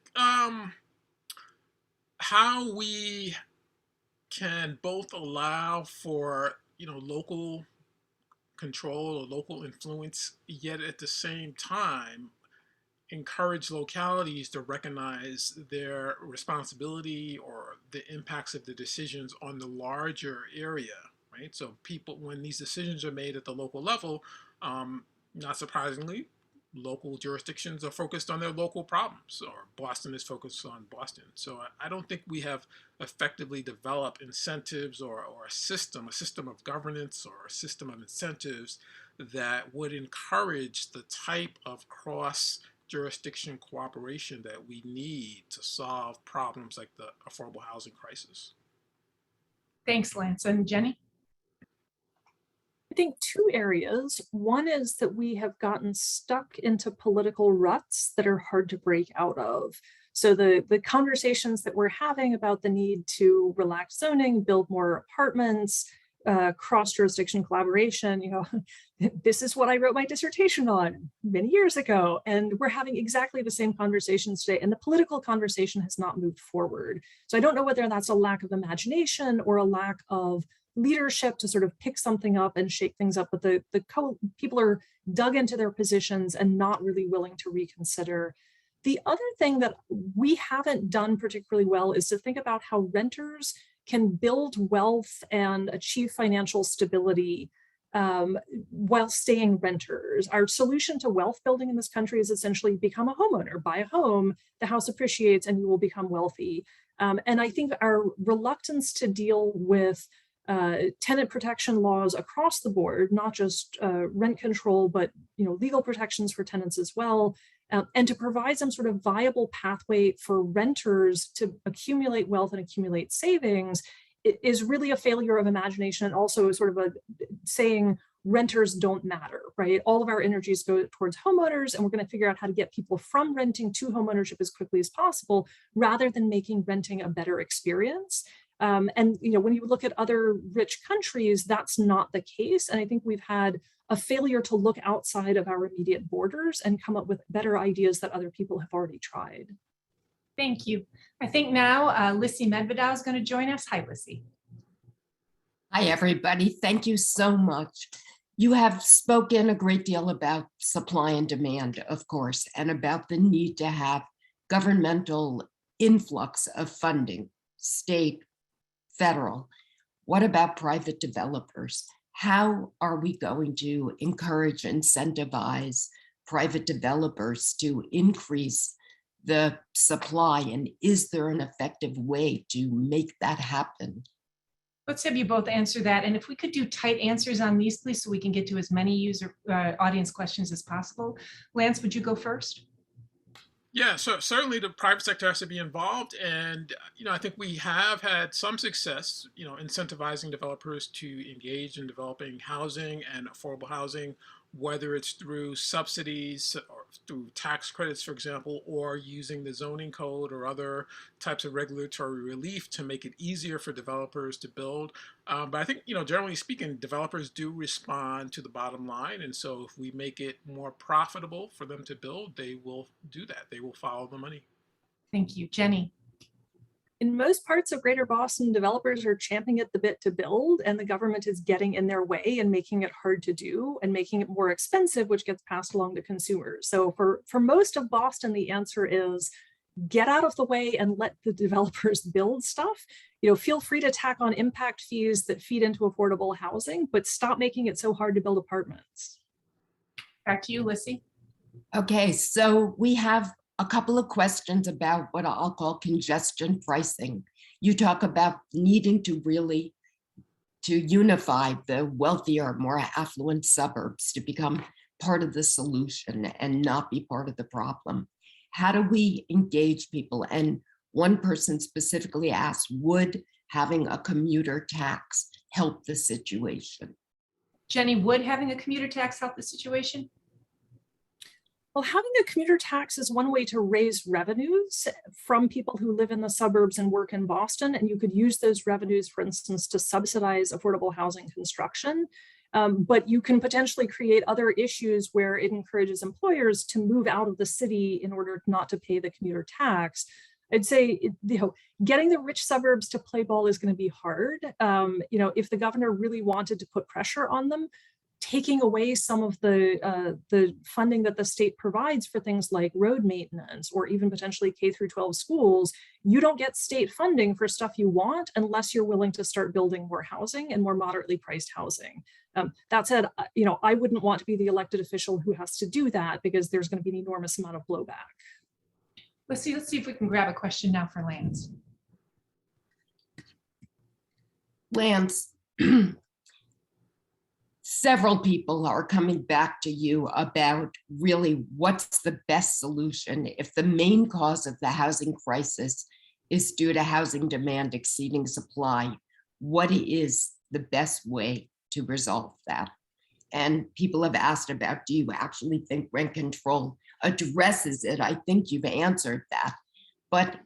[SPEAKER 3] how we can both allow for, local control or local influence, yet at the same time encourage localities to recognize their responsibility or the impacts of the decisions on the larger area, right? So people, when these decisions are made at the local level, not surprisingly, local jurisdictions are focused on their local problems, or Boston is focused on Boston. So I don't think we have effectively developed incentives or a system of governance or a system of incentives that would encourage the type of cross jurisdiction cooperation that we need to solve problems like the affordable housing crisis.
[SPEAKER 2] Thanks, Lance. And Jenny?
[SPEAKER 4] I think two areas. One is that we have gotten stuck into political ruts that are hard to break out of. So the conversations that we're having about the need to relax zoning, build more apartments, cross-jurisdiction collaboration, this is what I wrote my dissertation on many years ago. And we're having exactly the same conversations today. And the political conversation has not moved forward. So I don't know whether that's a lack of imagination or a lack of leadership to sort of pick something up and shake things up, but the people are dug into their positions and not really willing to reconsider. The other thing that we haven't done particularly well is to think about how renters can build wealth and achieve financial stability while staying renters. Our solution to wealth building in this country is essentially become a homeowner, buy a home, the house appreciates and you will become wealthy. And I think our reluctance to deal with tenant protection laws across the board, not just rent control, but legal protections for tenants as well, and to provide some sort of viable pathway for renters to accumulate wealth and accumulate savings is really a failure of imagination, and also sort of a saying renters don't matter, right? All of our energies go towards homeowners, and we're going to figure out how to get people from renting to homeownership as quickly as possible, rather than making renting a better experience. And when you look at other rich countries, that's not the case. And I think we've had a failure to look outside of our immediate borders and come up with better ideas that other people have already tried.
[SPEAKER 2] Thank you. I think now Lissy Medvedow is going to join us. Hi, Lissy.
[SPEAKER 5] Hi, everybody. Thank you so much. You have spoken a great deal about supply and demand, of course, and about the need to have governmental influx of funding, state, federal. What about private developers? How are we going to encourage, incentivize private developers to increase the supply? And is there an effective way to make that happen?
[SPEAKER 2] Let's have you both answer that. And if we could do tight answers on these, please, so we can get to as many audience questions as possible. Lance, would you go first?
[SPEAKER 3] Yeah, so certainly the private sector has to be involved. And, I think we have had some success, incentivizing developers to engage in developing housing and affordable housing, whether it's through subsidies or through tax credits, for example, or using the zoning code or other types of regulatory relief to make it easier for developers to build. But I think, generally speaking, developers do respond to the bottom line. And so if we make it more profitable for them to build, they will do that. They will follow the money.
[SPEAKER 2] Thank you. Jenny.
[SPEAKER 4] In most parts of Greater Boston, developers are champing at the bit to build, and the government is getting in their way and making it hard to do and making it more expensive, which gets passed along to consumers. So for most of Boston, the answer is get out of the way and let the developers build stuff. Feel free to tack on impact fees that feed into affordable housing, but stop making it so hard to build apartments.
[SPEAKER 2] Back to you, Lissy.
[SPEAKER 5] Okay, so we have a couple of questions about what I'll call congestion pricing. You talk about needing to really unify the wealthier, more affluent suburbs to become part of the solution and not be part of the problem. How do we engage people? And one person specifically asked, would having a commuter tax help the situation?
[SPEAKER 2] Jenny, would having a commuter tax help the situation?
[SPEAKER 4] Well, having a commuter tax is one way to raise revenues from people who live in the suburbs and work in Boston. And you could use those revenues, for instance, to subsidize affordable housing construction. But you can potentially create other issues where it encourages employers to move out of the city in order not to pay the commuter tax. I'd say, getting the rich suburbs to play ball is going to be hard. If the governor really wanted to put pressure on them, taking away some of the funding that the state provides for things like road maintenance or even potentially K through 12 schools, you don't get state funding for stuff you want unless you're willing to start building more housing and more moderately priced housing. That said, I wouldn't want to be the elected official who has to do that because there's going to be an enormous amount of blowback.
[SPEAKER 2] Let's see if we can grab a question now for Lance.
[SPEAKER 5] Lance, several people are coming back to you about really what's the best solution if the main cause of the housing crisis is due to housing demand exceeding supply. What is the best way to resolve that? And people have asked about, do you actually think rent control addresses it? I think you've answered that. But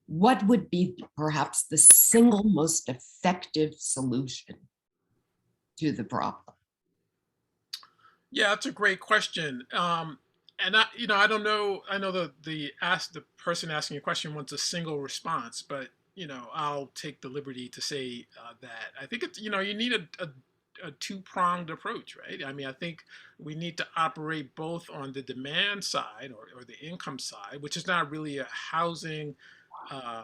[SPEAKER 5] what would be perhaps the single most effective solution to the problem?
[SPEAKER 3] Yeah, that's a great question. And I don't know. I know the person asking a question wants a single response, but I'll take the liberty to say that I think it's you need a two-pronged approach, right? I mean, I think we need to operate both on the demand side or the income side, which is not really a housing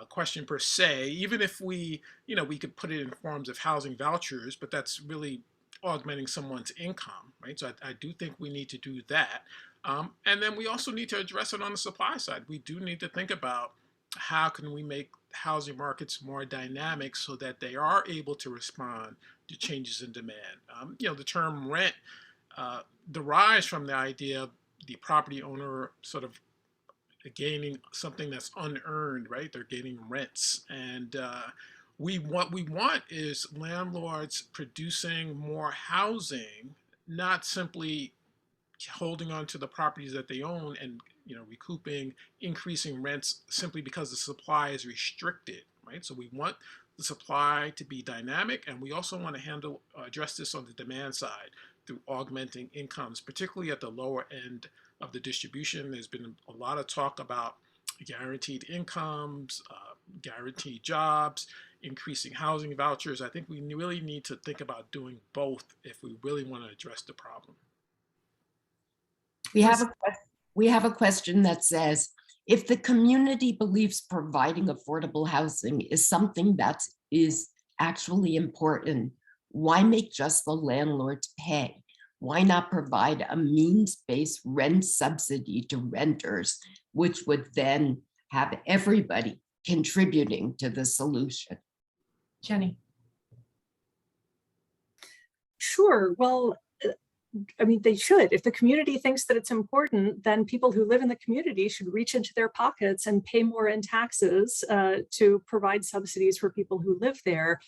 [SPEAKER 3] question per se, even if we could put it in forms of housing vouchers, but that's really augmenting someone's income, right? So I do think we need to do that. And then we also need to address it on the supply side. We do need to think about how can we make housing markets more dynamic so that they are able to respond to changes in demand. The term rent derives from the idea of the property owner sort of gaining something that's unearned, right? They're gaining rents. And what we want is landlords producing more housing, not simply holding on to the properties that they own and recouping increasing rents simply because the supply is restricted, right? So we want the supply to be dynamic, and we also want to address this on the demand side through augmenting incomes, particularly at the lower end of the distribution. There's been a lot of talk about guaranteed incomes, guaranteed jobs, increasing housing vouchers. I think we really need to think about doing both if we really want to address the problem.
[SPEAKER 5] We have a question that says, if the community believes providing affordable housing is something that is actually important, why make just the landlords pay? Why not provide a means-based rent subsidy to renters, which would then have everybody contributing to the solution?
[SPEAKER 2] Jenny.
[SPEAKER 4] Sure. Well, I mean, they should. If the community thinks that it's important, then people who live in the community should reach into their pockets and pay more in taxes to provide subsidies for people who live there.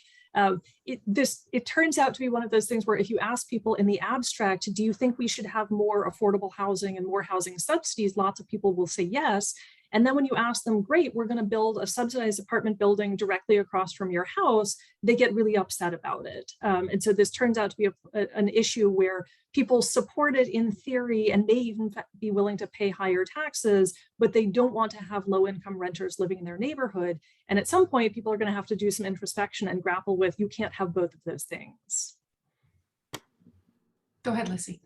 [SPEAKER 4] It turns out to be one of those things where if you ask people in the abstract, do you think we should have more affordable housing and more housing subsidies? Lots of people will say yes. And then when you ask them, great, we're going to build a subsidized apartment building directly across from your house, they get really upset about it. And so this turns out to be an issue where people support it in theory and may even be willing to pay higher taxes, but they don't want to have low-income renters living in their neighborhood. And at some point, people are going to have to do some introspection and grapple with, you can't have both of those things.
[SPEAKER 2] Go ahead, Lissy.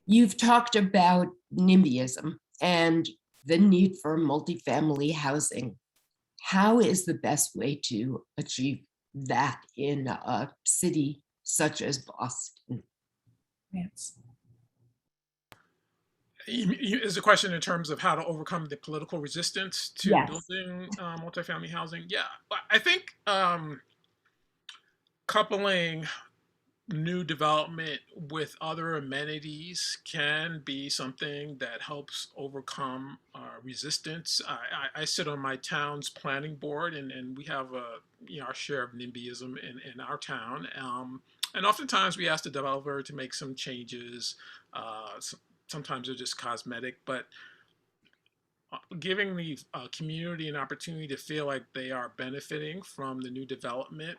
[SPEAKER 5] You've talked about NIMBYism and the need for multifamily housing. How is the best way to achieve that in a city such as Boston?
[SPEAKER 2] Yes.
[SPEAKER 3] Is the question in terms of how to overcome the political resistance to building multifamily housing? Yeah, I think coupling new development with other amenities can be something that helps overcome resistance. I sit on my town's planning board, and we have our share of NIMBYism in our town. And oftentimes we ask the developer to make some changes. Sometimes they're just cosmetic, but giving the community an opportunity to feel like they are benefiting from the new development.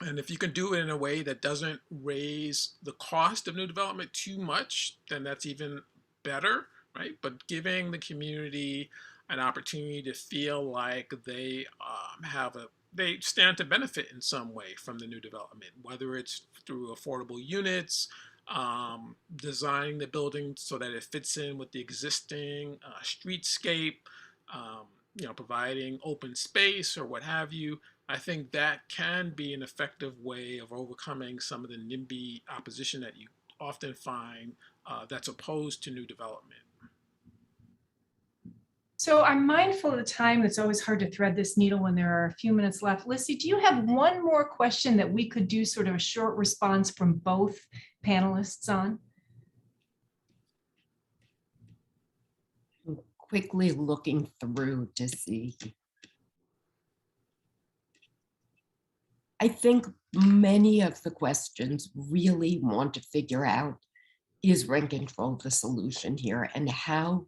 [SPEAKER 3] And if you can do it in a way that doesn't raise the cost of new development too much, then that's even better, right? But giving the community an opportunity to feel like they they stand to benefit in some way from the new development, whether it's through affordable units, designing the building so that it fits in with the existing streetscape, providing open space or what have you. I think that can be an effective way of overcoming some of the NIMBY opposition that you often find that's opposed to new development.
[SPEAKER 2] So I'm mindful of the time. It's always hard to thread this needle when there are a few minutes left. Lissy, do you have one more question that we could do sort of a short response from both panelists on?
[SPEAKER 5] Quickly looking through to see. I think many of the questions really want to figure out, is rent control the solution here? And how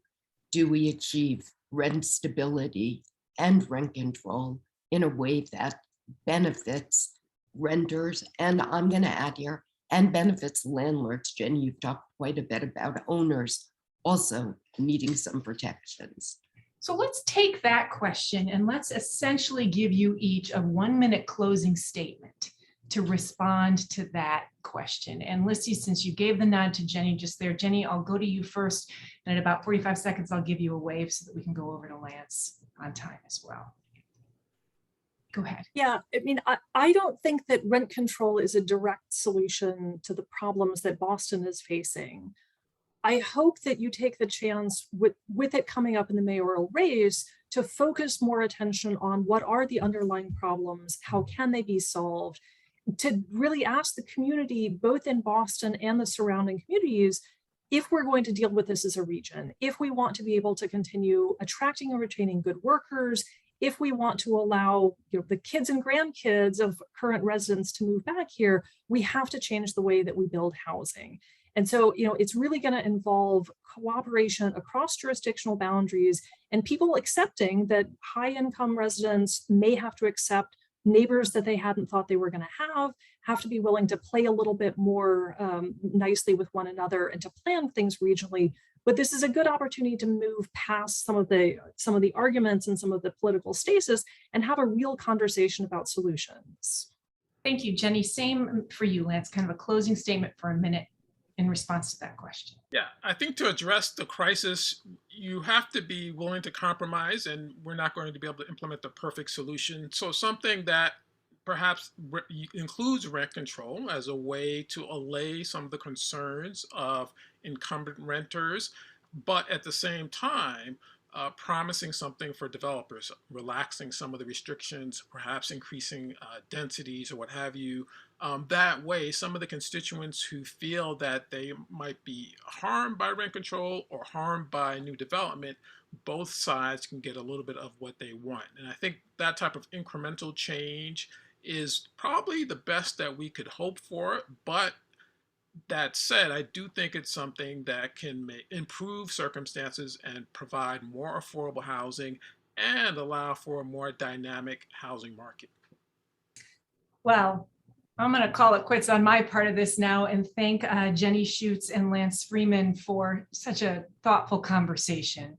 [SPEAKER 5] do we achieve rent stability and rent control in a way that benefits renters, and I'm going to add here, and benefits landlords? Jenny, you've talked quite a bit about owners also needing some protections.
[SPEAKER 2] So let's take that question and let's essentially give you each a 1-minute closing statement to respond to that question. And Lissy, since you gave the nod to Jenny just there, Jenny, I'll go to you first. And in about 45 seconds, I'll give you a wave so that we can go over to Lance on time as well. Go ahead.
[SPEAKER 4] Yeah, I mean, I don't think that rent control is a direct solution to the problems that Boston is facing. I hope that you take the chance with it coming up in the mayoral race to focus more attention on what are the underlying problems, how can they be solved, to really ask the community, both in Boston and the surrounding communities, if we're going to deal with this as a region, if we want to be able to continue attracting and retaining good workers, if we want to allow the kids and grandkids of current residents to move back here, we have to change the way that we build housing. And so, it's really going to involve cooperation across jurisdictional boundaries and people accepting that high income residents may have to accept neighbors that they hadn't thought they were going to have to be willing to play a little bit more nicely with one another and to plan things regionally. But this is a good opportunity to move past some of the arguments and some of the political stasis and have a real conversation about solutions.
[SPEAKER 2] Thank you, Jenny. Same for you, Lance, kind of a closing statement for a minute in response to that question.
[SPEAKER 3] Yeah, I think to address the crisis, you have to be willing to compromise, and we're not going to be able to implement the perfect solution. So something that perhaps includes rent control as a way to allay some of the concerns of incumbent renters, but at the same time, promising something for developers, relaxing some of the restrictions, perhaps increasing densities or what have you. That way, some of the constituents who feel that they might be harmed by rent control or harmed by new development, both sides can get a little bit of what they want. And I think that type of incremental change is probably the best that we could hope for. But that said, I do think it's something that can improve circumstances and provide more affordable housing and allow for a more dynamic housing market.
[SPEAKER 2] Well, I'm going to call it quits on my part of this now and thank Jenny Schuetz and Lance Freeman for such a thoughtful conversation.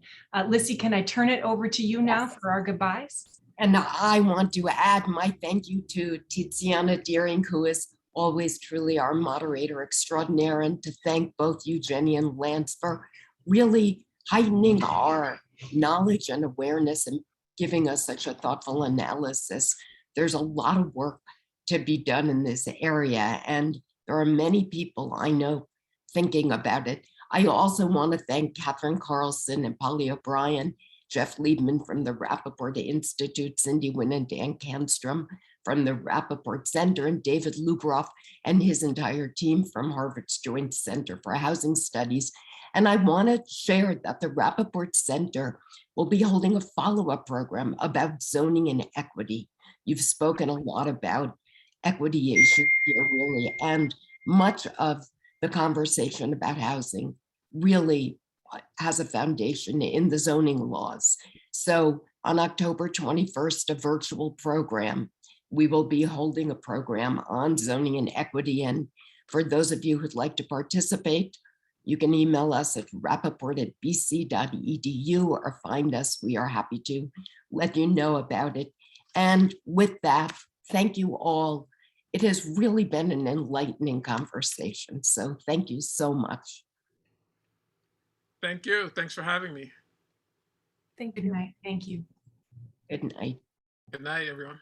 [SPEAKER 2] Lissy, can I turn it over to you now for our goodbyes?
[SPEAKER 5] And I want to add my thank you to Tiziana Deering, who is always truly our moderator extraordinaire, and to thank both you, Jenny and Lance, for really heightening our knowledge and awareness and giving us such a thoughtful analysis. There's a lot of work to be done in this area, and there are many people I know thinking about it. I also want to thank Catherine Carlson and Polly O'Brien, Jeff Liebman from the Rappaport Institute, Cindy Wynn and Dan Canstrom from the Rappaport Center, and David Lubroff and his entire team from Harvard's Joint Center for Housing Studies. And I want to share that the Rappaport Center will be holding a follow-up program about zoning and equity. You've spoken a lot about equity issues here, really, and much of the conversation about housing really has a foundation in the zoning laws. So on October 21st, a virtual program, we will be holding a program on zoning and equity. And for those of you who'd like to participate, You can email us at rappaport@bc.edu or find us. We are happy to let you know about it. And with that, thank you all. It has really been an enlightening conversation. So thank you so much.
[SPEAKER 3] Thank you. Thanks for having me.
[SPEAKER 4] Thank
[SPEAKER 2] Good
[SPEAKER 4] you.
[SPEAKER 2] night. Thank you.
[SPEAKER 5] Good night.
[SPEAKER 3] Good night, everyone.